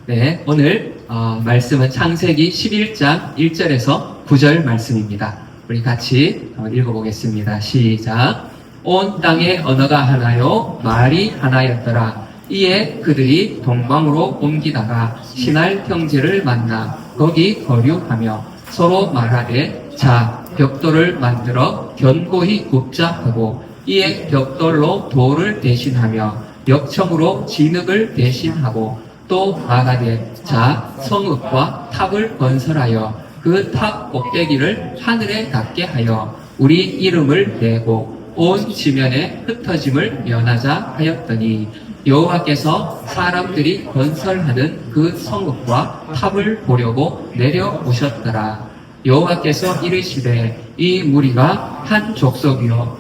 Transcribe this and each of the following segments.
네, 오늘 말씀은 창세기 11장 1절에서 9절 말씀입니다. 우리 같이 읽어보겠습니다. 시작. 온 땅의 언어가 하나요 말이 하나였더라. 이에 그들이 동방으로 옮기다가 신할 형제를 만나 거기 거류하며 서로 말하되 자 벽돌을 만들어 견고히 굽자 하고 이에 벽돌로 돌을 대신하며 역청으로 진흙을 대신하고 또 말하되 자 성읍과 탑을 건설하여 그 탑 꼭대기를 하늘에 닿게 하여 우리 이름을 내고 온 지면에 흩어짐을 면하자 하였더니 여호와께서 사람들이 건설하는 그 성읍과 탑을 보려고 내려오셨더라. 여호와께서 이르시되 이 무리가 한 족속이요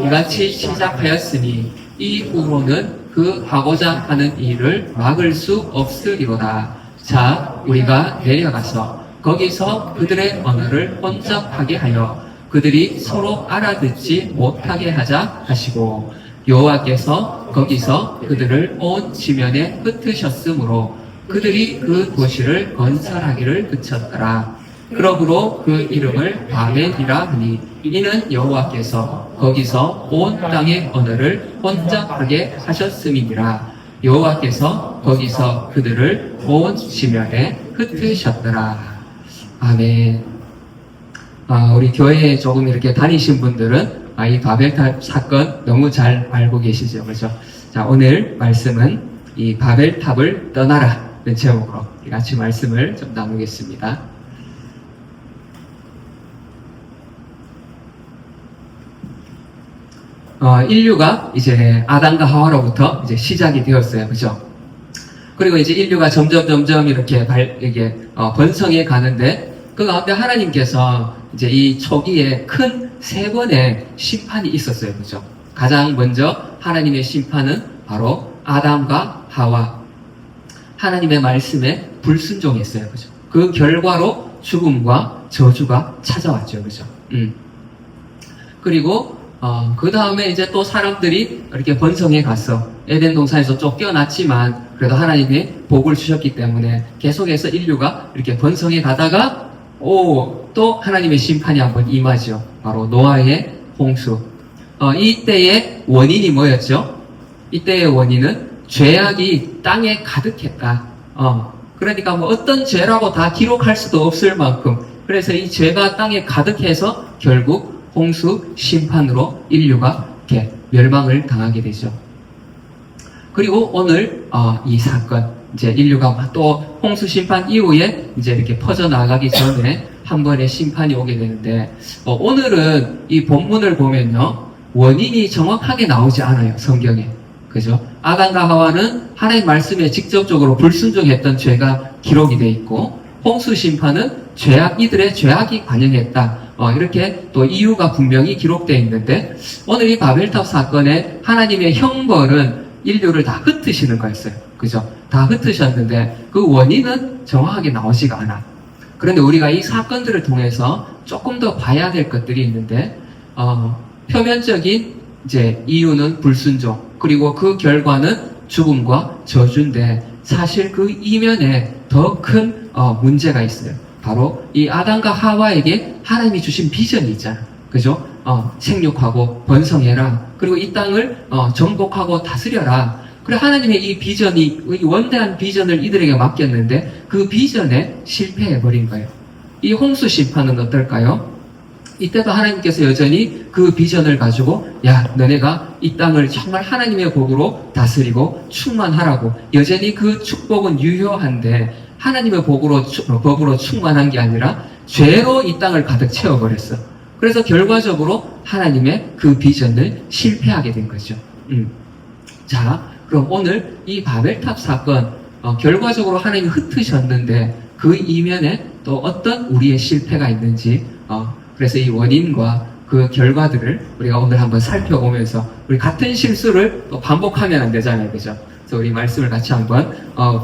이같이 시작하였으니 이후로는 그 하고자 하는 일을 막을 수 없으리로다. 자, 우리가 내려가서 거기서 그들의 언어를 혼잡하게 하여 그들이 서로 알아듣지 못하게 하자 하시고 여호와께서 거기서 그들을 온 지면에 흩으셨으므로 그들이 그 도시를 건설하기를 그쳤더라. 그러므로 그 이름을 바벨이라 하니 이는 여호와께서 거기서 온 땅의 언어를 혼잡하게 하셨음이니라. 여호와께서 거기서 그들을 온 지면에 흩으셨더라. 아멘. 우리 교회에 조금 이렇게 다니신 분들은 이 바벨탑 사건 너무 잘 알고 계시죠, 그렇죠? 자, 오늘 말씀은 이 바벨탑을 떠나라는 제목으로 같이 말씀을 좀 나누겠습니다. 인류가 이제 아담과 하와로부터 이제 시작이 되었어요, 그렇죠? 그리고 이제 인류가 점점 이렇게 번성해 가는데 그 가운데 하나님께서 이제 이 초기에 큰 세 번의 심판이 있었어요, 그렇죠? 가장 먼저 하나님의 심판은 바로 아담과 하와 하나님의 말씀에 불순종했어요, 그렇죠? 그 결과로 죽음과 저주가 찾아왔죠, 그렇죠? 그리고 그 다음에 이제 또 사람들이 이렇게 번성해 갔어. 에덴 동산에서 쫓겨났지만 그래도 하나님이 복을 주셨기 때문에 계속해서 인류가 이렇게 번성해 가다가 또 하나님의 심판이 한번 임하죠. 바로 노아의 홍수. 이때의 원인이 뭐였죠? 이때의 원인은 죄악이 땅에 가득했다. 그러니까 뭐 어떤 죄라고 다 기록할 수도 없을 만큼 그래서 이 죄가 땅에 가득해서 결국 홍수 심판으로 인류가 이렇게 멸망을 당하게 되죠. 그리고 오늘 이 사건 이제 인류가 또 홍수 심판 이후에 이제 이렇게 퍼져나가기 전에 한 번의 심판이 오게 되는데 오늘은 이 본문을 보면요 원인이 정확하게 나오지 않아요, 성경에. 그죠? 아담과 하와는 하나님 말씀에 직접적으로 불순종했던 죄가 기록이 돼 있고 홍수 심판은 이들의 죄악이 관영했다. 이렇게 또 이유가 분명히 기록되어 있는데 오늘 이 바벨탑 사건의 하나님의 형벌은 인류를 다 흩으시는 거였어요. 그죠? 다 흩으셨는데 그 원인은 정확하게 나오지가 않아. 그런데 우리가 이 사건들을 통해서 조금 더 봐야 될 것들이 있는데 표면적인 이제 이유는 불순종 그리고 그 결과는 죽음과 저주인데 사실 그 이면에 더 큰 문제가 있어요. 바로 이 아담과 하와에게 하나님이 주신 비전이 있잖아. 그죠? 생육하고 번성해라. 그리고 이 땅을 정복하고 다스려라. 그리고 하나님의 이 비전이, 이 원대한 비전을 이들에게 맡겼는데 그 비전에 실패해버린 거예요. 이 홍수 심판은 어떨까요? 이때도 하나님께서 여전히 그 비전을 가지고 너네가 이 땅을 정말 하나님의 복으로 다스리고 충만하라고 여전히 그 축복은 유효한데 하나님의 법으로 충만한 게 아니라 죄로 이 땅을 가득 채워버렸어. 그래서 결과적으로 하나님의 그 비전을 실패하게 된 거죠. 자, 그럼 오늘 이 바벨탑 사건 결과적으로 하나님이 흩으셨는데 그 이면에 또 어떤 우리의 실패가 있는지 그래서 이 원인과 그 결과들을 우리가 오늘 한번 살펴보면서 우리 같은 실수를 또 반복하면 안 되잖아요, 그죠? 그래서 우리 말씀을 같이 한번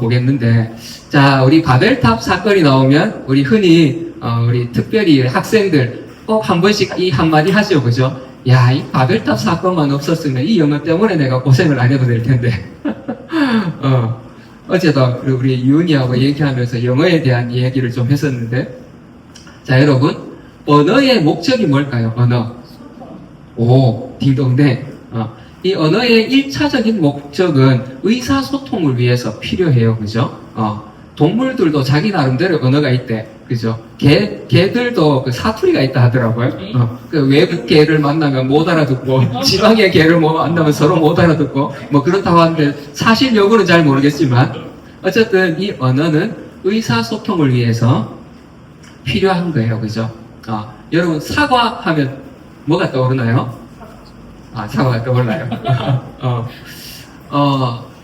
보겠는데, 자, 우리 바벨탑 사건이 나오면 우리 흔히 우리 특별히 학생들 꼭 한 번씩 이 한마디 하죠, 그죠? 이 바벨탑 사건만 없었으면 이 영어 때문에 내가 고생을 안 해도 될 텐데. 어제도 우리 유은이하고 얘기하면서 영어에 대한 이야기를 좀 했었는데, 자, 여러분, 언어의 목적이 뭘까요? 언어. 오, 딩동댕. 이 언어의 1차적인 목적은 의사소통을 위해서 필요해요. 그죠? 동물들도 자기 나름대로 언어가 있대. 그죠? 개들도 그 사투리가 있다 하더라고요. 그 외국 개를 만나면 못 알아듣고, 지방의 개를 만나면 서로 못 알아듣고, 뭐 그렇다고 하는데, 사실 여부는 잘 모르겠지만, 어쨌든 이 언어는 의사소통을 위해서 필요한 거예요. 그죠? 여러분, 사과하면 뭐가 떠오르나요? 사과가 떠올라요.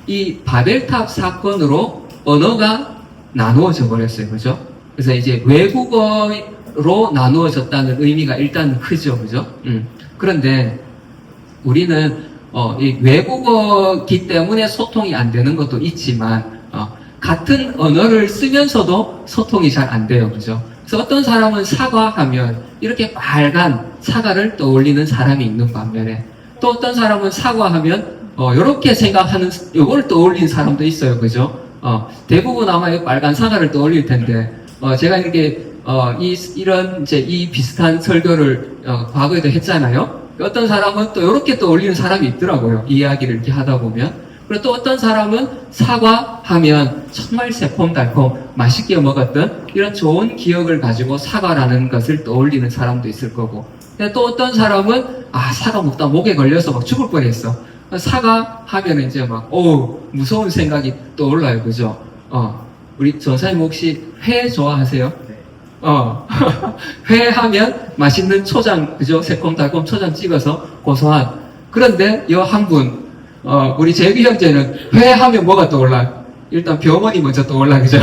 이 바벨탑 사건으로 언어가 나누어져 버렸어요. 그죠? 그래서 이제 외국어로 나누어졌다는 의미가 일단 크죠. 그죠? 그런데 우리는 이 외국어기 때문에 소통이 안 되는 것도 있지만, 같은 언어를 쓰면서도 소통이 잘 안 돼요. 그죠? 그래서 어떤 사람은 사과하면 이렇게 빨간 사과를 떠올리는 사람이 있는 반면에, 또 어떤 사람은 사과하면 이렇게 생각하는 요걸 떠올리는 사람도 있어요. 그죠? 대부분 아마 이 빨간 사과를 떠올릴 텐데, 제가 이렇게 이런 이제 이 비슷한 설교를 과거에도 했잖아요. 어떤 사람은 또 이렇게 떠올리는 사람이 있더라고요. 이야기를 이렇게 하다 보면. 그리고 또 어떤 사람은 사과하면 정말 새콤달콤 맛있게 먹었던 이런 좋은 기억을 가지고 사과라는 것을 떠올리는 사람도 있을 거고, 또 어떤 사람은 사과 먹다 목에 걸려서 막 죽을 뻔했어. 사과하면 이제 막 무서운 생각이 떠올라요. 그죠? 우리 전사님 혹시 회 좋아하세요? 회 하면 맛있는 초장, 그죠? 새콤달콤 초장 찍어서 고소한. 그런데 요 한 분, 우리 재규 형제는 회 하면 뭐가 떠올라? 일단 병원이 먼저 떠올라. 그죠?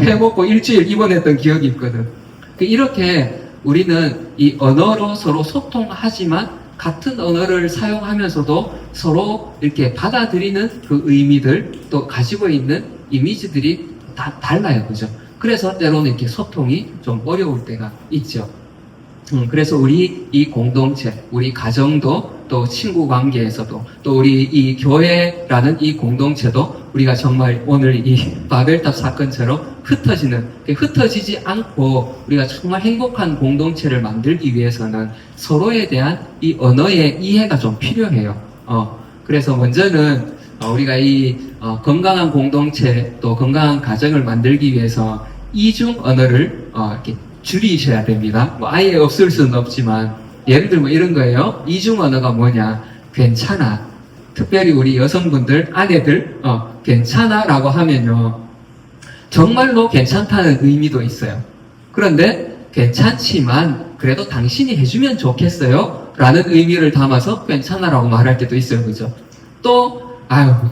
회 먹고 일주일 입원했던 기억이 있거든. 이렇게 우리는 이 언어로 서로 소통하지만 같은 언어를 사용하면서도 서로 이렇게 받아들이는 그 의미들, 또 가지고 있는 이미지들이 다 달라요. 그죠? 그래서 때로는 이렇게 소통이 좀 어려울 때가 있죠. 그래서 우리 이 공동체, 우리 가정도, 또 친구 관계에서도, 또 우리 이 교회라는 이 공동체도 우리가 정말 오늘 이 바벨탑 사건처럼 흩어지지 않고 우리가 정말 행복한 공동체를 만들기 위해서는 서로에 대한 이 언어의 이해가 좀 필요해요. 그래서 먼저는 우리가 이 건강한 공동체, 또 건강한 가정을 만들기 위해서 이중 언어를 이렇게 줄이셔야 됩니다. 뭐 아예 없을 수는 없지만, 예를 들면 이런 거예요. 이중 언어가 뭐냐? 괜찮아. 특별히 우리 여성분들, 아내들, 괜찮아 라고 하면요, 정말로 괜찮다는 의미도 있어요. 그런데 괜찮지만 그래도 당신이 해주면 좋겠어요 라는 의미를 담아서 괜찮아 라고 말할 때도 있어요. 그죠? 또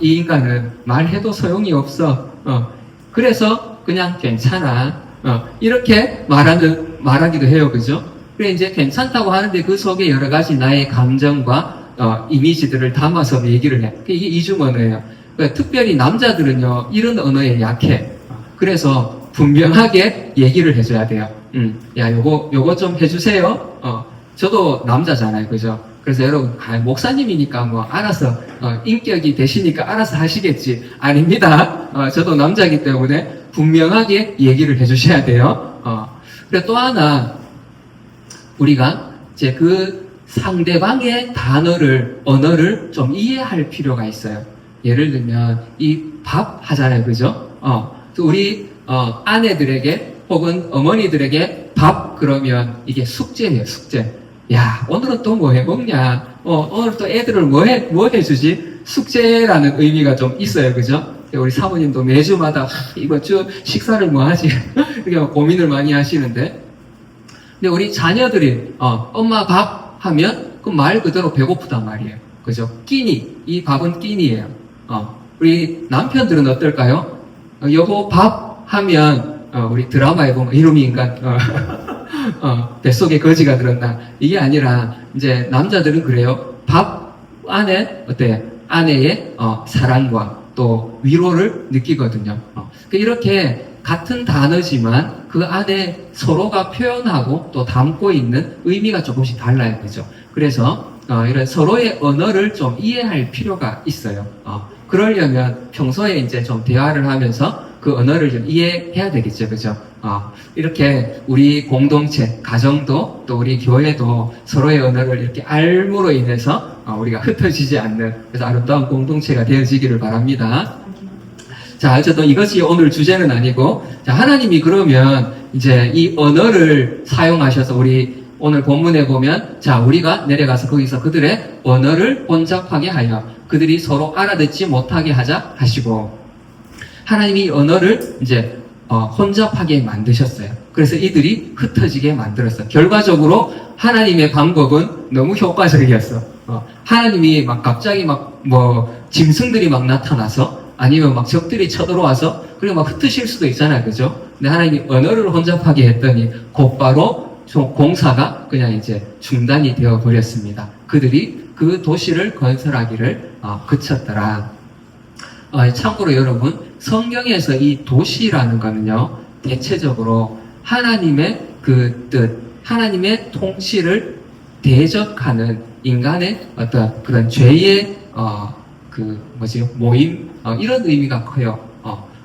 이 인간은 말해도 소용이 없어. 그래서 그냥 괜찮아. 이렇게 말하기도 해요. 그죠? 그래, 이제 괜찮다고 하는데 그 속에 여러 가지 나의 감정과 이미지들을 담아서 얘기를 해. 이게 이중 언어예요. 그러니까 특별히 남자들은요, 이런 언어에 약해. 그래서 분명하게 얘기를 해줘야 돼요. 야, 요거 좀 해주세요. 저도 남자잖아요. 그죠? 그래서 여러분, 목사님이니까 뭐 알아서, 인격이 되시니까 알아서 하시겠지. 아닙니다. 저도 남자이기 때문에 분명하게 얘기를 해주셔야 돼요. 그리고 또 하나, 우리가 이제 그 상대방의 언어를 좀 이해할 필요가 있어요. 예를 들면, 이 밥 하잖아요. 그죠? 우리, 아내들에게 혹은 어머니들에게 밥 그러면 이게 숙제예요, 숙제. 야, 오늘은 또 뭐 해 먹냐? 오늘 또 애들을 뭐 해주지? 숙제라는 의미가 좀 있어요. 그죠? 우리 사모님도 매주마다 이번 주 식사를 뭐 하지? 이렇게 고민을 많이 하시는데, 근데 우리 자녀들이 엄마 밥 하면 그 말 그대로 배고프단 말이에요. 그죠? 끼니, 이 밥은 끼니예요. 우리 남편들은 어떨까요? 여보 밥 하면 우리 드라마에 보면 이놈이 인간 뱃속에 거지가 들었나, 이게 아니라 이제 남자들은 그래요. 밥 안에 어때? 아내의 사랑과 또 위로를 느끼거든요. 이렇게 같은 단어지만 그 안에 서로가 표현하고 또 담고 있는 의미가 조금씩 달라요. 그죠? 그래서 이런 서로의 언어를 좀 이해할 필요가 있어요. 그러려면 평소에 이제 좀 대화를 하면서 그 언어를 좀 이해해야 되겠죠. 그죠? 이렇게 우리 공동체, 가정도 또 우리 교회도 서로의 언어를 이렇게 알므로 인해서 우리가 흩어지지 않는 그래서 아름다운 공동체가 되어지기를 바랍니다. 자, 어쨌든 이것이 오늘 주제는 아니고, 자, 하나님이 그러면 이제 이 언어를 사용하셔서 우리 오늘 본문에 보면, 자, 우리가 내려가서 거기서 그들의 언어를 혼잡하게 하여 그들이 서로 알아듣지 못하게 하자 하시고, 하나님이 이 언어를 이제 혼잡하게 만드셨어요. 그래서 이들이 흩어지게 만들었어요. 결과적으로 하나님의 방법은 너무 효과적이었어. 하나님이 막 갑자기 막 짐승들이 막 나타나서 아니면 막 적들이 쳐들어와서 그리고 막 흩으실 수도 있잖아요. 그죠? 근데 하나님이 언어를 혼잡하게 했더니 곧바로 공사가 그냥 이제 중단이 되어 버렸습니다. 그들이 그 도시를 건설하기를 그쳤더라. 참고로 여러분, 성경에서 이 도시라는 거는요, 대체적으로 하나님의 그 뜻, 하나님의 통치를 대적하는 인간의 어떤 그런 죄의 모임, 이런 의미가 커요.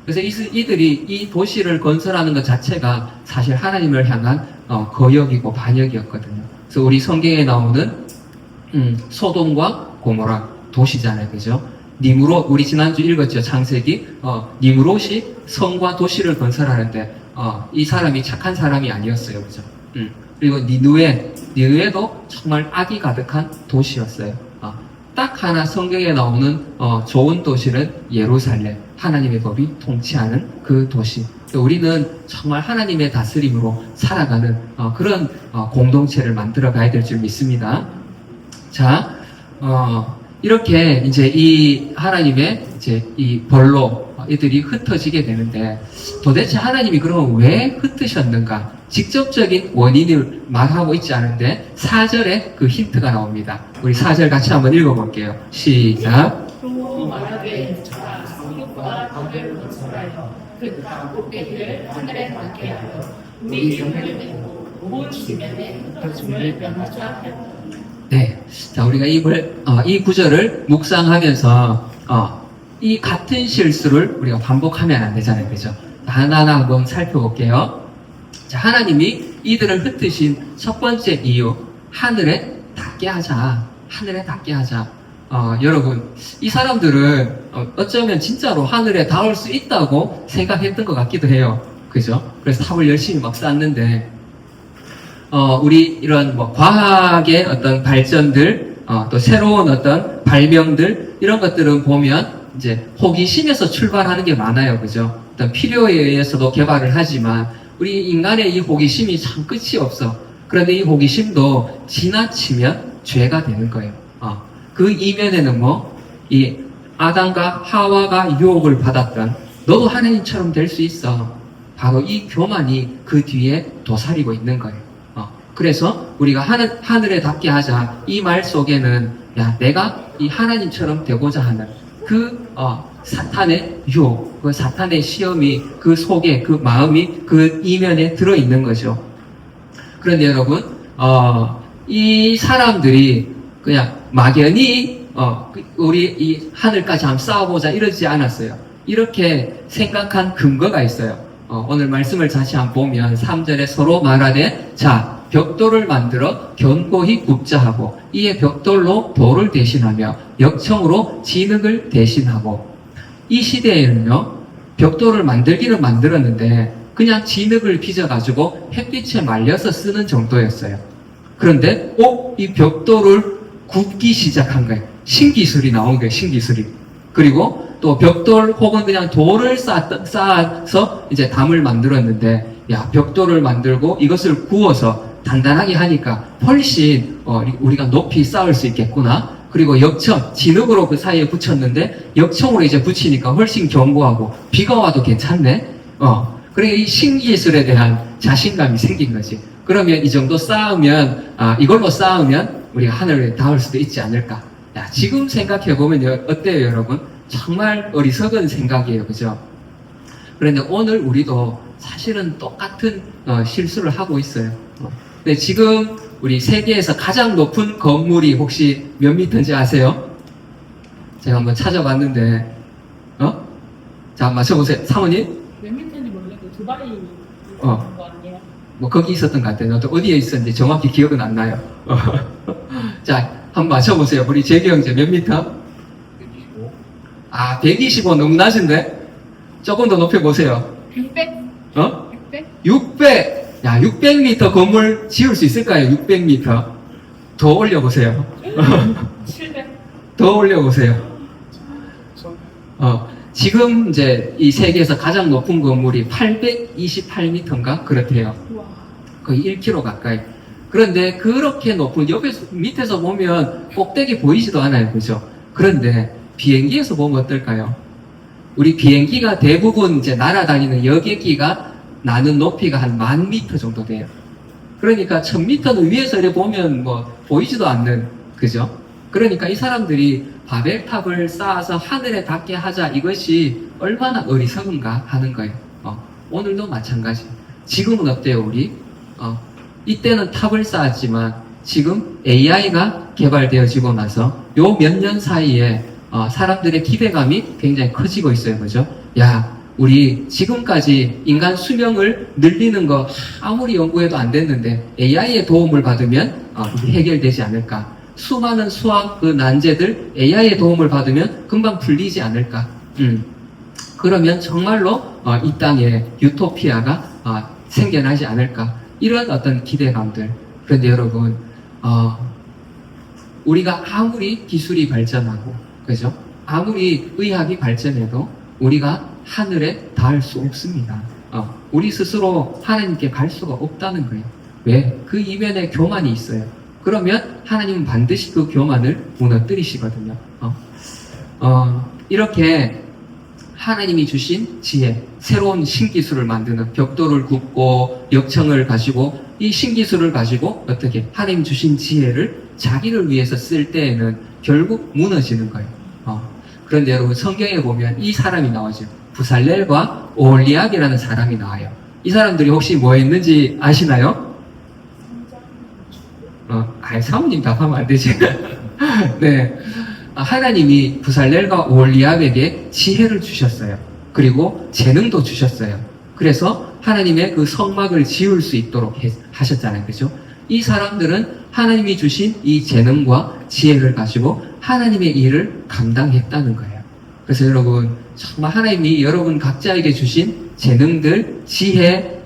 그래서 이들이 이 도시를 건설하는 것 자체가 사실 하나님을 향한 거역이고 반역이었거든요. 그래서 우리 성경에 나오는 소돔과 고모라 도시잖아요. 그죠? 니므롯, 우리 지난주 읽었죠. 창세기. 니므롯이 성과 도시를 건설하는데 이 사람이 착한 사람이 아니었어요. 그죠? 그리고 니느웨도 정말 악이 가득한 도시였어요. 딱 하나 성경에 나오는 좋은 도시는 예루살렘, 하나님의 법이 통치하는 그 도시. 우리는 정말 하나님의 다스림으로 살아가는 그런 공동체를 만들어 가야 될 줄 믿습니다. 자, 이렇게 이제 이 하나님의 이제 이 벌로 이들이 흩어지게 되는데, 도대체 하나님이 그러면 왜 흩으셨는가? 직접적인 원인을 말하고 있지 않은데 4절에 그 힌트가 나옵니다. 우리 4절 같이 한번 읽어볼게요. 시작. 또 말하되 저가 성읍과 방배를 건설하여 그 꼭대기를 하늘에 닿게 하여 우리 영을 내고 온 지면에 흩어짐을 면하자 하였다. 네. 자, 우리가 이 구절을 묵상하면서 이 같은 실수를 우리가 반복하면 안 되잖아요. 그죠? 하나하나 한번 살펴볼게요. 자, 하나님이 이들을 흩으신 첫 번째 이유, 하늘에 닿게 하자. 하늘에 닿게 하자. 여러분, 이 사람들은 어쩌면 진짜로 하늘에 닿을 수 있다고 생각했던 것 같기도 해요. 그죠? 그래서 탑을 열심히 막 쌓는데, 우리 이런 과학의 어떤 발전들, 또 새로운 어떤 발명들, 이런 것들은 보면 이제 호기심에서 출발하는 게 많아요. 그죠? 어떤 필요에 의해서도 개발을 하지만, 우리 인간의 이 호기심이 참 끝이 없어. 그런데 이 호기심도 지나치면 죄가 되는 거예요. 그 이면에는 이 아담과 하와가 유혹을 받았던 너도 하나님처럼 될 수 있어. 바로 이 교만이 그 뒤에 도사리고 있는 거예요. 그래서 우리가 하늘에 닿게 하자. 이 말 속에는 내가 이 하나님처럼 되고자 하는 그 사탄의 유혹, 그 사탄의 시험이 그 속에, 그 마음이 그 이면에 들어있는 거죠. 그런데 여러분, 이 사람들이 그냥 막연히, 우리 이 하늘까지 한번 쌓아보자 이러지 않았어요. 이렇게 생각한 근거가 있어요. 오늘 말씀을 다시 한번 보면 3절에 서로 말하되, 자, 벽돌을 만들어 견고히 굽자 하고, 이에 벽돌로 돌을 대신하며 역청으로 진흙을 대신하고. 이 시대에는요, 벽돌을 만들기는 만들었는데 그냥 진흙을 빚어가지고 햇빛에 말려서 쓰는 정도였어요. 그런데 이 벽돌을 굽기 시작한 거예요. 신기술이 나온 거예요. 신기술이. 그리고 또 벽돌 혹은 그냥 돌을 쌓아서 이제 담을 만들었는데, 벽돌을 만들고 이것을 구워서 단단하게 하니까 훨씬 우리가 높이 쌓을 수 있겠구나. 그리고 역청, 진흙으로 그 사이에 붙였는데 역청으로 이제 붙이니까 훨씬 견고하고 비가 와도 괜찮네. 그러니까 이 신기술에 대한 자신감이 생긴 거지. 그러면 이 정도 쌓으면, 이걸로 쌓으면 우리가 하늘에 닿을 수도 있지 않을까. 지금 생각해보면 어때요, 여러분? 정말 어리석은 생각이에요. 그죠? 그런데 오늘 우리도 사실은 똑같은 실수를 하고 있어요. 근데 지금 우리 세계에서 가장 높은 건물이 혹시 몇 미터인지 아세요? 제가 한번 찾아봤는데 자, 맞춰보세요. 사모님? 몇 미터인지 모르겠고 두바이 어. 있는 거 아니에요? 뭐 거기 있었던 것 같아요. 또 어디에 있었는지 정확히 기억은 안 나요. 자, 한번 맞춰보세요. 우리 재기 형제 몇 미터? 125. 아, 125 너무 낮은데? 조금 더 높여보세요. 600? 어? 600? 600! 야, 600m 건물 지을 수 있을까요? 600m. 더 올려보세요. 700? 더 올려보세요. 1000. 지금 이제 이 세계에서 가장 높은 건물이 828m인가? 그렇대요. 우와. 거의 1km 가까이. 그런데 그렇게 높은, 옆에서, 밑에서 보면 꼭대기 보이지도 않아요. 그죠? 그런데 비행기에서 보면 어떨까요? 우리 비행기가 대부분 이제 날아다니는 여객기가 나는 높이가 한 10,000m 정도 돼요. 그러니까 1000m는 위에서 이렇게 보면 뭐 보이지도 않는, 그죠? 그러니까 이 사람들이 바벨탑을 쌓아서 하늘에 닿게 하자, 이것이 얼마나 어리석은가 하는 거예요. 오늘도 마찬가지. 지금은 어때요, 우리? 이때는 탑을 쌓았지만 지금 AI가 개발되어지고 나서 요 몇 년 사이에 사람들의 기대감이 굉장히 커지고 있어요. 그죠? 야, 우리 지금까지 인간 수명을 늘리는 거 아무리 연구해도 안 됐는데 AI의 도움을 받으면 해결되지 않을까? 수많은 수학 그 난제들 AI의 도움을 받으면 금방 풀리지 않을까? 그러면 정말로 이 땅에 유토피아가 생겨나지 않을까? 이런 어떤 기대감들. 그런데 여러분, 우리가 아무리 기술이 발전하고, 그죠? 아무리 의학이 발전해도 우리가 하늘에 닿을 수 없습니다. 우리 스스로 하나님께 갈 수가 없다는 거예요. 왜? 그 이면에 교만이 있어요. 그러면 하나님은 반드시 그 교만을 무너뜨리시거든요. 이렇게 하나님이 주신 지혜, 새로운 신기술을 만드는 벽돌을 굽고 역청을 가지고 이 신기술을 가지고 어떻게 하나님 주신 지혜를 자기를 위해서 쓸 때에는 결국 무너지는 거예요. 그런데 여러분 성경에 보면 이 사람이 나오죠. 부살렐과 오홀리압이라는 사람이 나와요. 이 사람들이 혹시 뭐 했는지 아시나요? 사모님 답하면 안 되지. 네. 하나님이 부살렐과 오홀리압에게 지혜를 주셨어요. 그리고 재능도 주셨어요. 그래서 하나님의 그 성막을 지을 수 있도록 하셨잖아요. 그죠? 이 사람들은 하나님이 주신 이 재능과 지혜를 가지고 하나님의 일을 감당했다는 거예요. 그래서 여러분, 정말 하나님이 여러분 각자에게 주신 재능들, 지혜,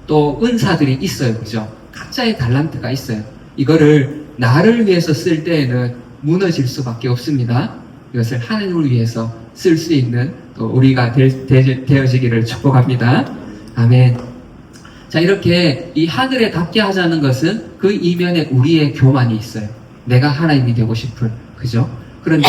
또 은사들이 있어요. 그죠? 각자의 달란트가 있어요. 이거를 나를 위해서 쓸 때에는 무너질 수밖에 없습니다. 이것을 하나님을 위해서 쓸 수 있는 또 우리가 되어지기를 축복합니다. 아멘. 자, 이렇게 이 하늘에 닿게 하자는 것은 그 이면에 우리의 교만이 있어요. 내가 하나님이 되고 싶은, 그죠? 그런데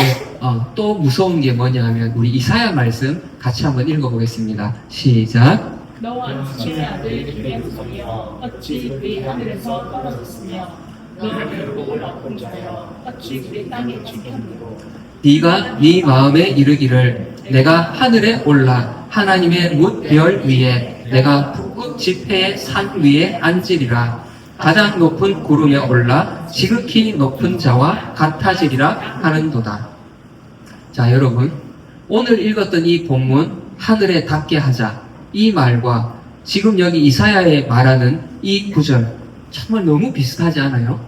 또 무서운 게 뭐냐 하면 우리 이사야 말씀 같이 한번 읽어보겠습니다. 시작. 너와 지의 아들 이레스여 어찌 그의 하늘에서 떨어졌으며 너를 목을 아픈 자여 어찌 그의 땅에 죽혔느고 네가 네 마음에 이르기를 내가 하늘에 올라 하나님의 뭇별 위에 내가 북극 지폐의 산 위에 앉으리라. 가장 높은 구름에 올라 지극히 높은 자와 같아지리라 하는도다. 자, 여러분, 오늘 읽었던 이 본문 하늘에 닿게 하자, 이 말과 지금 여기 이사야에 말하는 이 구절 정말 너무 비슷하지 않아요?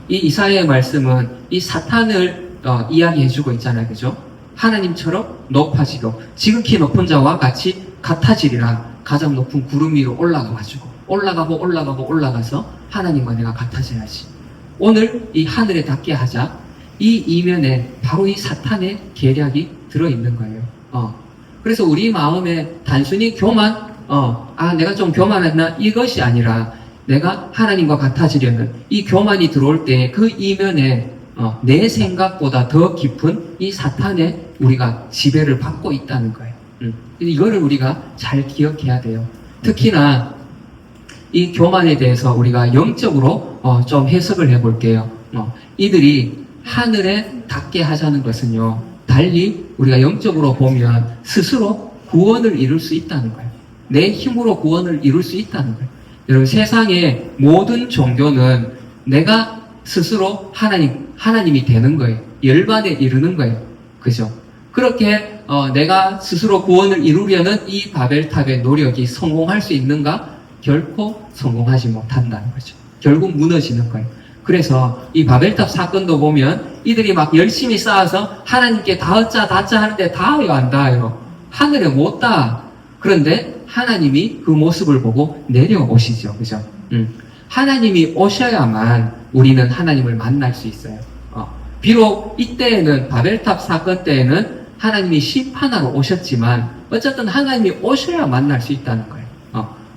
이 이사야의 말씀은 이 사탄을 이야기해주고 있잖아요. 그죠? 하나님처럼 높아지고 지극히 높은 자와 같이 같아지리라. 가장 높은 구름 위로 올라가가지고 올라가서 하나님과 내가 같아져야지. 오늘 이 하늘에 닿게 하자, 이 이면에 바로 이 사탄의 계략이 들어있는 거예요. 그래서 우리 마음에 단순히 교만, 내가 좀 교만했나? 이것이 아니라 내가 하나님과 같아지려는 이 교만이 들어올 때 그 이면에 내 생각보다 더 깊은 이 사탄의 우리가 지배를 받고 있다는 거예요. 이거를 우리가 잘 기억해야 돼요. 특히나 이 교만에 대해서 우리가 영적으로 좀 해석을 해볼게요. 이들이 하늘에 닿게 하자는 것은요, 달리 우리가 영적으로 보면 스스로 구원을 이룰 수 있다는 거예요. 내 힘으로 구원을 이룰 수 있다는 거예요. 여러분, 세상의 모든 종교는 내가 스스로 하나님이 되는 거예요. 열반에 이르는 거예요. 그죠? 그렇게 내가 스스로 구원을 이루려는 이 바벨탑의 노력이 성공할 수 있는가? 결코 성공하지 못한다는 거죠. 결국 무너지는 거예요. 그래서 이 바벨탑 사건도 보면 이들이 막 열심히 쌓아서 하나님께 닿자 하는데 닿아요, 안 닿아요? 하늘에 못 닿아. 그런데 하나님이 그 모습을 보고 내려오시죠. 그죠? 하나님이 오셔야만 우리는 하나님을 만날 수 있어요. 비록 이때에는 바벨탑 사건 때에는 하나님이 심판하러 오셨지만 어쨌든 하나님이 오셔야 만날 수 있다는 거예요.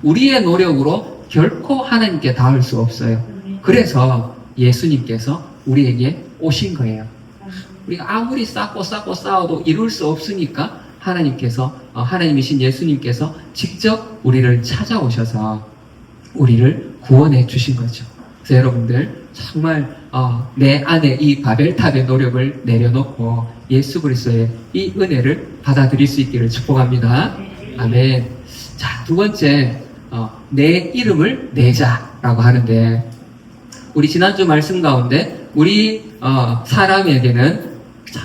우리의 노력으로 결코 하나님께 닿을 수 없어요. 그래서 예수님께서 우리에게 오신 거예요. 우리가 아무리 쌓고 쌓아도 이룰 수 없으니까 하나님께서 하나님이신 예수님께서 직접 우리를 찾아오셔서 우리를 구원해 주신 거죠. 그래서 여러분들 정말 내 안에 이 바벨탑의 노력을 내려놓고 예수 그리스도의 이 은혜를 받아들일 수 있기를 축복합니다. 아멘. 자, 두 번째 내 이름을 내자라고 하는데 우리 지난주 말씀 가운데 우리 사람에게는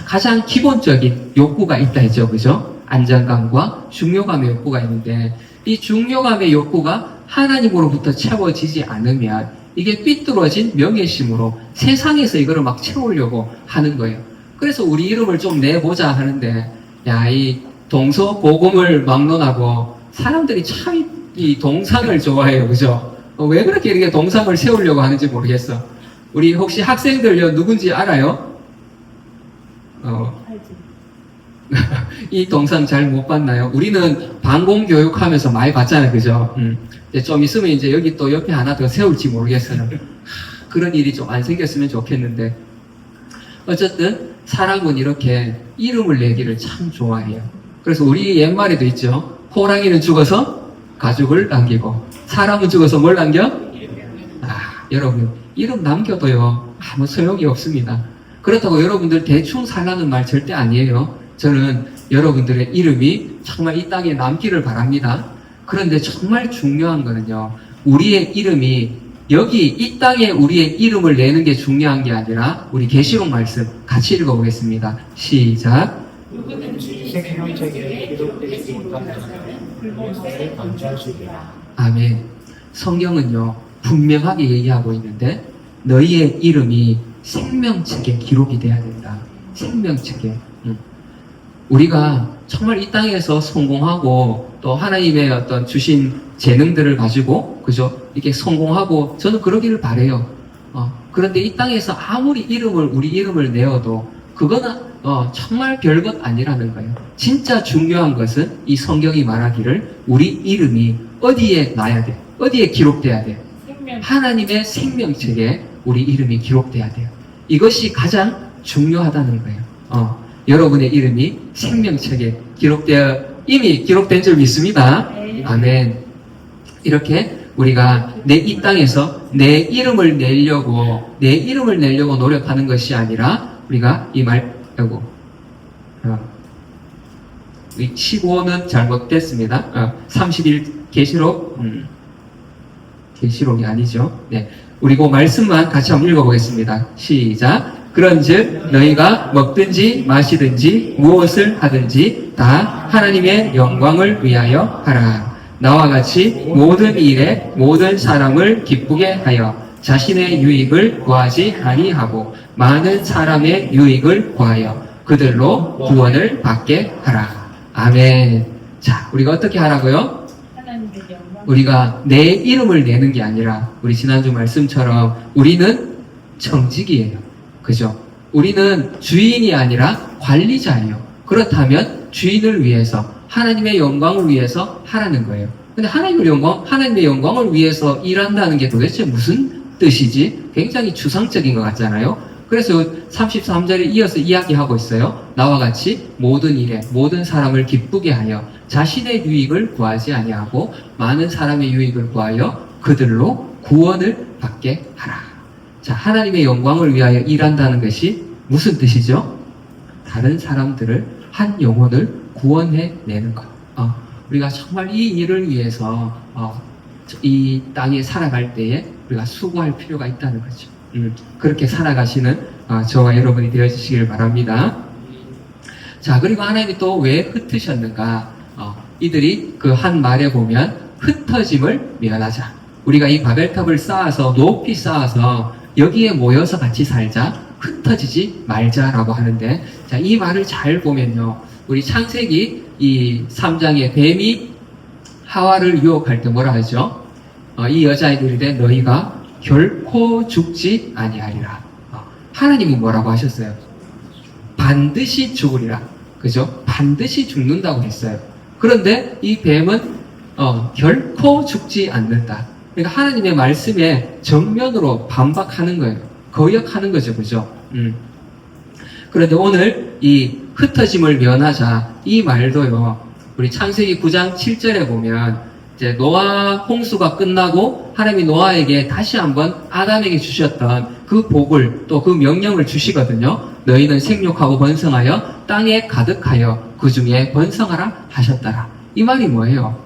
가장 기본적인 욕구가 있다 했죠. 그죠? 안정감과 중요감의 욕구가 있는데 이 중요감의 욕구가 하나님으로부터 채워지지 않으면 이게 삐뚤어진 명예심으로 세상에서 이거를 막 채우려고 하는 거예요. 그래서 우리 이름을 좀 내보자 하는데 야, 이 동서고금을 막론하고 사람들이 참 이 동상을 좋아해요. 그죠? 왜 그렇게 이렇게 동상을 세우려고 하는지 모르겠어. 우리 혹시 학생들 누군지 알아요? 이 동상 잘 못 봤나요? 우리는 방공교육하면서 많이 봤잖아요. 그죠? 좀 있으면 이제 여기 또 옆에 하나 더 세울지 모르겠어요. 그런 일이 좀 안 생겼으면 좋겠는데. 어쨌든 사람은 이렇게 이름을 내기를 참 좋아해요. 그래서 우리 옛말에도 있죠. 호랑이는 죽어서 가죽을 남기고 사람은 죽어서 뭘 남겨? 여러분 이름 남겨도요 아무 소용이 없습니다. 그렇다고 여러분들 대충 살라는 말 절대 아니에요. 저는 여러분들의 이름이 정말 이 땅에 남기를 바랍니다. 그런데 정말 중요한 거는요, 우리의 이름이 여기 이 땅에 우리의 이름을 내는 게 중요한 게 아니라 우리 계시록 말씀 같이 읽어보겠습니다. 시작. 누구든지 생명책에 기록되지 못하는 그것을 감추시리라. 아멘. 성경은요 분명하게 얘기하고 있는데 너희의 이름이 생명책에 기록이 돼야 된다. 생명책에. 우리가 정말 이 땅에서 성공하고 또 하나님의 어떤 주신 재능들을 가지고 그죠? 이렇게 성공하고 저는 그러기를 바래요. 그런데 이 땅에서 아무리 우리 이름을 내어도 그거는 정말 별것 아니라는 거예요. 진짜 중요한 것은 이 성경이 말하기를 우리 이름이 어디에 나야 돼? 어디에 기록돼야 돼? 하나님의 생명책에 우리 이름이 기록돼야 돼요. 이것이 가장 중요하다는 거예요. 여러분의 이름이 생명책에 이미 기록된 줄 믿습니다. 아멘. 이렇게 우리가 이 땅에서 내 이름을 내려고 노력하는 것이 아니라 우리가 이 15는 잘못됐습니다. 31 계시록이 아니죠. 네. 우리 그 말씀만 같이 한번 읽어보겠습니다. 시작. 그런즉 너희가 먹든지 마시든지 무엇을 하든지 다 하나님의 영광을 위하여 하라. 나와 같이 모든 일에 모든 사람을 기쁘게 하여 자신의 유익을 구하지 아니하고 많은 사람의 유익을 구하여 그들로 구원을 받게 하라. 아멘. 자, 우리가 어떻게 하라고요? 우리가 내 이름을 내는 게 아니라 우리 지난주 말씀처럼 우리는 청직이에요. 그죠? 우리는 주인이 아니라 관리자예요. 그렇다면 주인을 위해서 하나님의 영광을 위해서 하라는 거예요. 근데 하나님의 영광을 위해서 일한다는 게 도대체 무슨 뜻이지? 굉장히 추상적인 것 같잖아요. 그래서 33절에 이어서 이야기하고 있어요. 나와 같이 모든 일에 모든 사람을 기쁘게 하여 자신의 유익을 구하지 아니하고 많은 사람의 유익을 구하여 그들로 구원을 받게 하라. 자, 하나님의 영광을 위하여 일한다는 것이 무슨 뜻이죠? 다른 사람들을, 한 영혼을 구원해내는 것. 우리가 정말 이 일을 위해서 이 땅에 살아갈 때에 우리가 수고할 필요가 있다는 거죠. 그렇게 살아가시는 저와 여러분이 되어주시길 바랍니다. 자, 그리고 하나님이 또 왜 흩으셨는가? 이들이 그 한 말에 보면 흩어짐을 면하자. 우리가 이 바벨탑을 쌓아서 높이 쌓아서 여기에 모여서 같이 살자. 흩어지지 말자라고 하는데, 자, 이 말을 잘 보면요. 우리 창세기 이 3장에 뱀이 하와를 유혹할 때 뭐라 하죠? 이 여자아이들에 너희가 결코 죽지 아니하리라. 하나님은 뭐라고 하셨어요? 반드시 죽으리라. 그죠? 반드시 죽는다고 했어요. 그런데 이 뱀은 결코 죽지 않는다. 그러니까 하나님의 말씀에 정면으로 반박하는 거예요. 거역하는 거죠. 그죠? 그런데 오늘 이 흩어짐을 면하자 이 말도요. 우리 창세기 9장 7절에 보면 이제 노아 홍수가 끝나고 하나님이 노아에게 다시 한번 아담에게 주셨던 그 복을 또 그 명령을 주시거든요. 너희는 생육하고 번성하여 땅에 가득하여 그 중에 번성하라 하셨더라. 이 말이 뭐예요?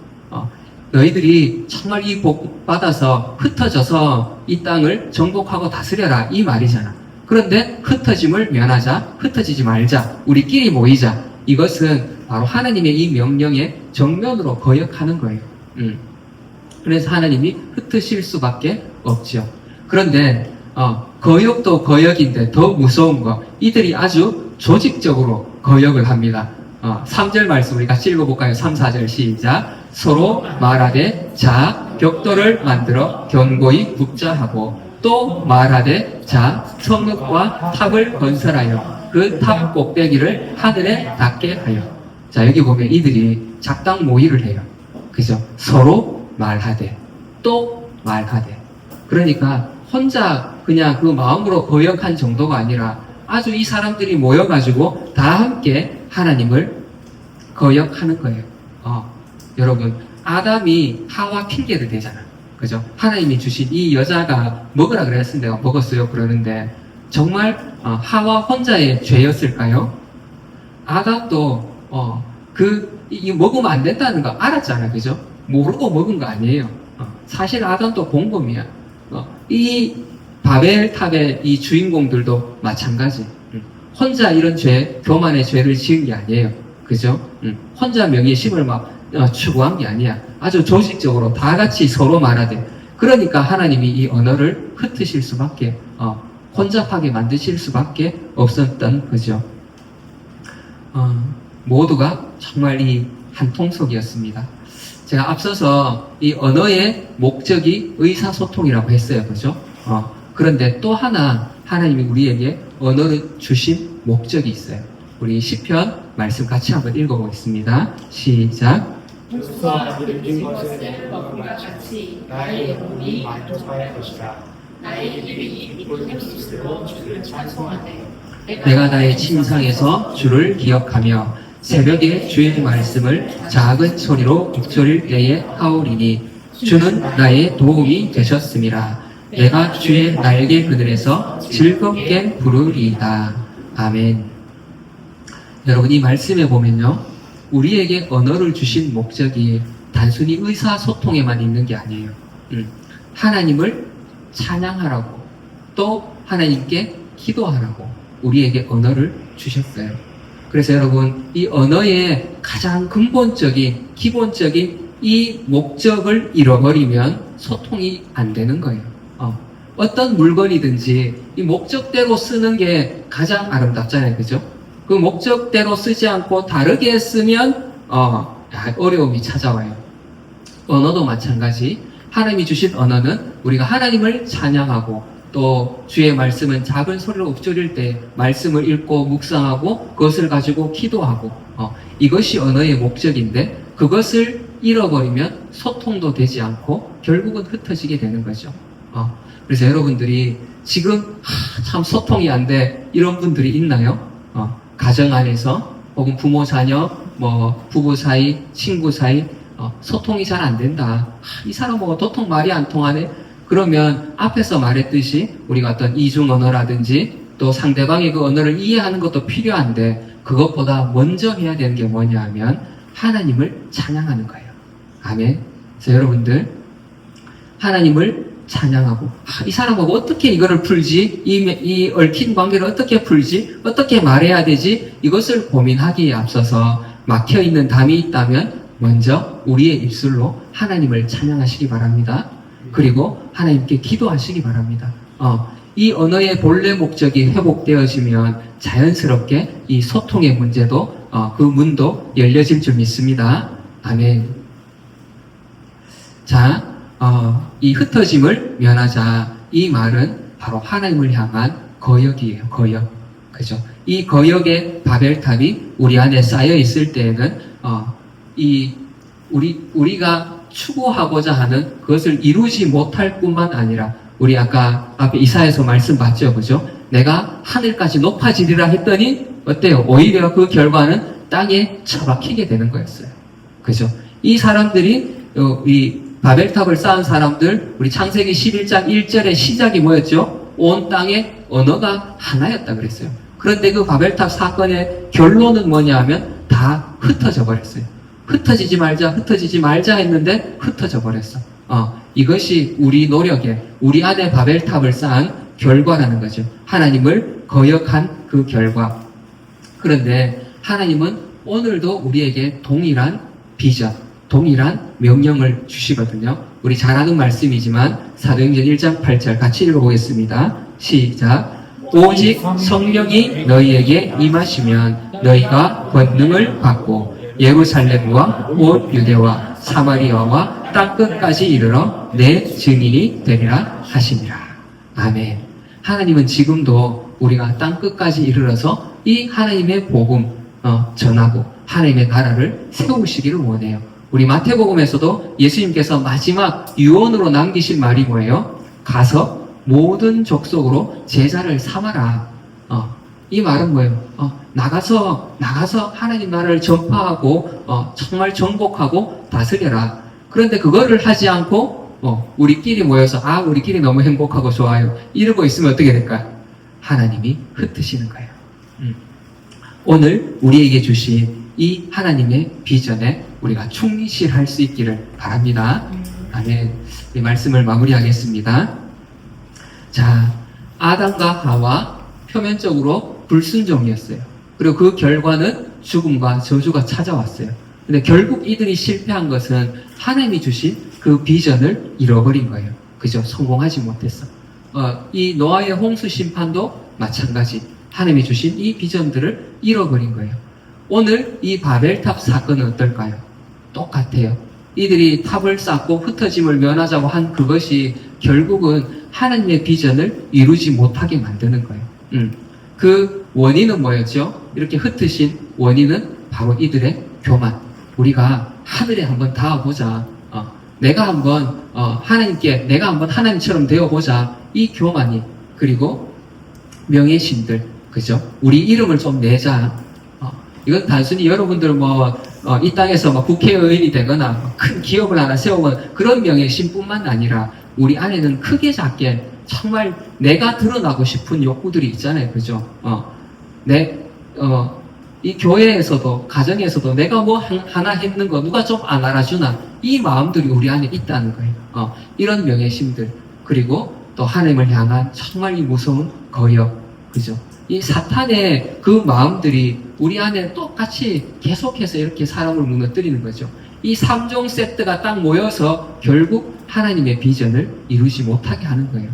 너희들이 정말 이 복 받아서 흩어져서 이 땅을 정복하고 다스려라 이 말이잖아. 그런데 흩어짐을 면하자, 흩어지지 말자, 우리끼리 모이자. 이것은 바로 하나님의 이 명령에 정면으로 거역하는 거예요. 그래서 하나님이 흩으실 수밖에 없죠. 그런데 거역도 거역인데 더 무서운 거, 이들이 아주 조직적으로 거역을 합니다. 3절 말씀 우리 같이 읽어볼까요? 3, 4절 시작. 서로 말하되 자 벽돌을 만들어 견고히 붙자 하고 또 말하되 자 성읍과 탑을 건설하여 그 탑 꼭대기를 하늘에 닿게 하여. 자, 여기 보면 이들이 작당 모의를 해요. 그죠? 서로 말하되 또 말하되. 그러니까 혼자 그냥 그 마음으로 거역한 정도가 아니라 아주 이 사람들이 모여가지고 다 함께 하나님을 거역하는 거예요. 여러분, 아담이 하와 핑계를 대잖아. 그죠? 하나님이 주신 이 여자가 먹으라 그랬을 내가 먹었어요. 그러는데 정말 하와 혼자의 죄였을까요? 아담도 이 먹으면 안 된다는 거 알았잖아. 그죠? 모르고 먹은 거 아니에요. 사실 아담도 공범이야. 이 바벨탑의 이 주인공들도 마찬가지. 혼자 이런 죄, 교만의 죄를 지은 게 아니에요. 그죠? 혼자 명예심을 추구한 게 아니야. 아주 조직적으로 다 같이 서로 말하되. 그러니까 하나님이 이 언어를 흩으실 수밖에, 혼잡하게 만드실 수밖에 없었던 거죠. 모두가 정말 이 한 통속이었습니다. 제가 앞서서 이 언어의 목적이 의사소통이라고 했어요. 그죠? 그런데 또 하나 하나님이 우리에게 언어를 주신 목적이 있어요. 우리 시편 말씀 같이 한번 읽어보겠습니다. 시작. 주께서 이르신 것을 먹음과 같이 나의 영혼이 만족할 것이다. 나의 입이 입을 수 주를 찬송하되 내가 나의 침상에서 주를 기억하며 새벽에 주의 말씀을 작은 소리로 묵조릴 때에 하오리니 주는 나의 도움이 되셨음이라. 내가 주의 날개 그늘에서 즐겁게 부르리이다. 아멘. 여러분, 이 말씀에 보면요, 우리에게 언어를 주신 목적이 단순히 의사소통에만 있는 게 아니에요. 하나님을 찬양하라고, 또 하나님께 기도하라고 우리에게 언어를 주셨어요. 그래서 여러분, 이 언어의 가장 근본적인, 기본적인 이 목적을 잃어버리면 소통이 안 되는 거예요. 어떤 물건이든지 이 목적대로 쓰는 게 가장 아름답잖아요. 그죠? 그 목적대로 쓰지 않고 다르게 쓰면 어려움이 찾아와요. 언어도 마찬가지. 하나님이 주신 언어는 우리가 하나님을 찬양하고 또 주의 말씀은 작은 소리로 읊조릴 때 말씀을 읽고 묵상하고 그것을 가지고 기도하고 이것이 언어의 목적인데 그것을 잃어버리면 소통도 되지 않고 결국은 흩어지게 되는 거죠. 그래서 여러분들이 지금 참 소통이 안 돼 이런 분들이 있나요? 가정 안에서 혹은 부모 자녀 부부 사이 친구 사이 소통이 잘 안 된다. 이 사람하고 도통 말이 안 통하네. 그러면 앞에서 말했듯이 우리가 어떤 이중 언어라든지 또 상대방의 그 언어를 이해하는 것도 필요한데 그것보다 먼저 해야 되는 게 뭐냐 하면 하나님을 찬양하는 거예요. 아멘. 그래서 여러분들 하나님을 찬양하고, 이 사람하고 어떻게 이거를 풀지? 이 얽힌 관계를 어떻게 풀지? 어떻게 말해야 되지? 이것을 고민하기에 앞서서 막혀있는 담이 있다면 먼저 우리의 입술로 하나님을 찬양하시기 바랍니다. 그리고 하나님께 기도하시기 바랍니다. 이 언어의 본래 목적이 회복되어지면 자연스럽게 이 소통의 문제도 그 문도 열려질 줄 믿습니다. 아멘. 자, 이 흩어짐을 면하자. 이 말은 바로 하나님을 향한 거역이에요. 거역. 그죠? 이 거역의 바벨탑이 우리 안에 쌓여 있을 때에는 우리가 추구하고자 하는 그것을 이루지 못할 뿐만 아니라, 우리 아까 앞에 이사야서 말씀 봤죠, 그죠? 내가 하늘까지 높아지리라 했더니 어때요? 오히려 그 결과는 땅에 처박히게 되는 거였어요. 그죠? 이 사람들이 이 바벨탑을 쌓은 사람들, 우리 창세기 11장 1절의 시작이 뭐였죠? 온 땅의 언어가 하나였다 그랬어요. 그런데 그 바벨탑 사건의 결론은 뭐냐 하면 다 흩어져 버렸어요. 흩어지지 말자 했는데 흩어져 버렸어. 이것이 우리 노력에, 우리 안에 바벨탑을 쌓은 결과라는 거죠. 하나님을 거역한 그 결과. 그런데 하나님은 오늘도 우리에게 동일한 비전, 동일한 명령을 주시거든요. 우리 잘 아는 말씀이지만 사도행전 1장 8절 같이 읽어보겠습니다. 시작. 오직 성령이 너희에게 임하시면 너희가 권능을 받고 예루살렘과 온 유대와 사마리아와 땅끝까지 이르러 내 증인이 되리라 하시니라. 아멘. 하나님은 지금도 우리가 땅끝까지 이르러서 이 하나님의 복음 전하고 하나님의 나라를 세우시기를 원해요. 우리 마태복음에서도 예수님께서 마지막 유언으로 남기신 말이 뭐예요? 가서 모든 족속으로 제자를 삼아라. 이 말은 뭐예요? 나가서 하나님 나라를 전파하고 정말 정복하고 다스려라. 그런데 그거를 하지 않고 우리끼리 모여서 우리끼리 너무 행복하고 좋아요 이러고 있으면 어떻게 될까요? 하나님이 흩으시는 거예요. 오늘 우리에게 주신 이 하나님의 비전에 우리가 충실할 수 있기를 바랍니다. 아멘. 이 말씀을 마무리하겠습니다. 자, 아담과 하와 표면적으로 불순종이었어요. 그리고 그 결과는 죽음과 저주가 찾아왔어요. 근데 결국 이들이 실패한 것은 하나님이 주신 그 비전을 잃어버린 거예요. 그죠? 성공하지 못했어. 이 노아의 홍수 심판도 마찬가지. 하나님이 주신 이 비전들을 잃어버린 거예요. 오늘 이 바벨탑 사건은 어떨까요? 똑같아요. 이들이 탑을 쌓고 흩어짐을 면하자고 한 그것이 결국은 하나님의 비전을 이루지 못하게 만드는 거예요. 그 원인은 뭐였죠? 이렇게 흩으신 원인은 바로 이들의 교만. 우리가 하늘에 한번 닿아보자. 내가 한번 내가 한번 하나님처럼 되어보자. 이 교만이. 그리고 명예심들. 그죠? 우리 이름을 좀 내자. 이건 단순히 여러분들 이 땅에서 국회의원이 되거나 큰 기업을 하나 세우거나 그런 명예심뿐만 아니라 우리 안에는 크게 작게 정말 내가 드러나고 싶은 욕구들이 있잖아요. 그죠? 이 교회에서도, 가정에서도 내가 하나 했는 거 누가 좀 안 알아주나, 이 마음들이 우리 안에 있다는 거예요. 이런 명예심들, 그리고 또 하나님을 향한 정말 이 무서운 거역, 그죠? 이 사탄의 그 마음들이 우리 안에 똑같이 계속해서 이렇게 사람을 무너뜨리는 거죠. 이 3종 세트가 딱 모여서 결국 하나님의 비전을 이루지 못하게 하는 거예요.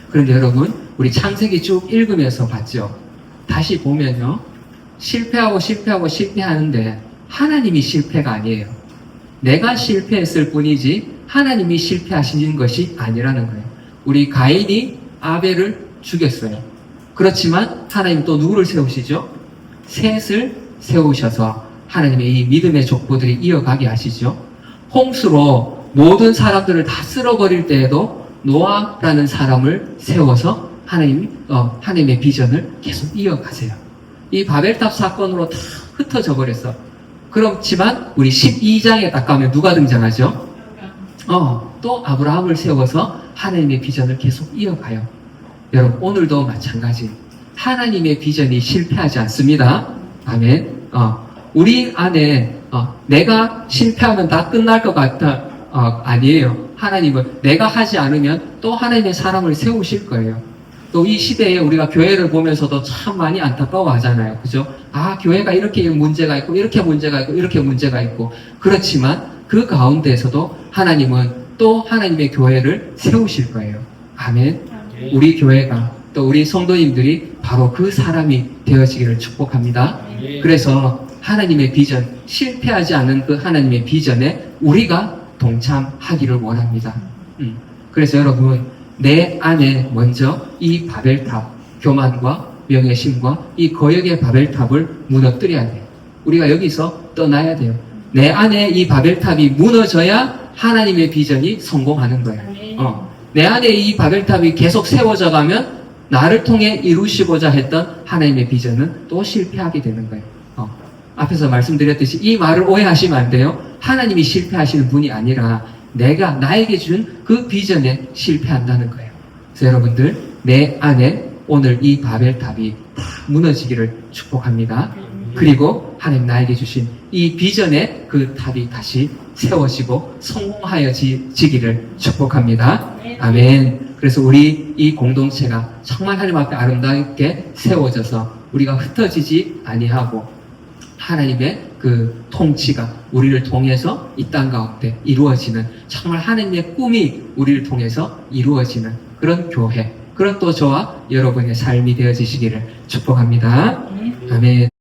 그런데 여러분, 우리 창세기 쭉 읽으면서 봤죠? 다시 보면요. 실패하는데 하나님이 실패가 아니에요. 내가 실패했을 뿐이지 하나님이 실패하시는 것이 아니라는 거예요. 우리 가인이 아벨을 죽였어요. 그렇지만 하나님 또 누구를 세우시죠? 셋을 세우셔서 하나님의 이 믿음의 족보들이 이어가게 하시죠. 홍수로 모든 사람들을 다 쓸어버릴 때에도 노아라는 사람을 세워서 하나님의 비전을 계속 이어가세요. 이 바벨탑 사건으로 다 흩어져 버렸어. 그렇지만 우리 12장에 딱 가면 누가 등장하죠? 또 아브라함을 세워서 하나님의 비전을 계속 이어가요. 여러분, 오늘도 마찬가지. 하나님의 비전이 실패하지 않습니다. 아멘. 우리 안에 내가 실패하면 다 끝날 것 같다. 아니에요. 하나님은 내가 하지 않으면 또 하나님의 사람을 세우실 거예요. 또 이 시대에 우리가 교회를 보면서도 참 많이 안타까워 하잖아요. 그죠? 아, 교회가 이렇게 문제가 있고, 이렇게 문제가 있고, 이렇게 문제가 있고. 그렇지만 그 가운데에서도 하나님은 또 하나님의 교회를 세우실 거예요. 아멘. 우리 교회가 또 우리 성도님들이 바로 그 사람이 되어지기를 축복합니다. 그래서 하나님의 비전, 실패하지 않은 그 하나님의 비전에 우리가 동참하기를 원합니다. 그래서 여러분, 내 안에 먼저 이 바벨탑, 교만과 명예심과 이 거역의 바벨탑을 무너뜨려야 돼요. 우리가 여기서 떠나야 돼요. 내 안에 이 바벨탑이 무너져야 하나님의 비전이 성공하는 거예요. 내 안에 이 바벨탑이 계속 세워져 가면 나를 통해 이루시고자 했던 하나님의 비전은 또 실패하게 되는 거예요. 앞에서 말씀드렸듯이 이 말을 오해하시면 안 돼요. 하나님이 실패하시는 분이 아니라 내가 나에게 준 그 비전에 실패한다는 거예요. 그래서 여러분들, 내 안에 오늘 이 바벨탑이 다 무너지기를 축복합니다. 그리고 하나님 나에게 주신 이 비전의 그 탑이 다시 세워지고 성공하여지기를 축복합니다. 아멘. 그래서 우리 이 공동체가 정말 하나님 앞에 아름답게 세워져서 우리가 흩어지지 아니하고 하나님의 그 통치가 우리를 통해서 이 땅 가운데 이루어지는, 정말 하나님의 꿈이 우리를 통해서 이루어지는 그런 교회, 그런 또 저와 여러분의 삶이 되어지시기를 축복합니다. 아멘.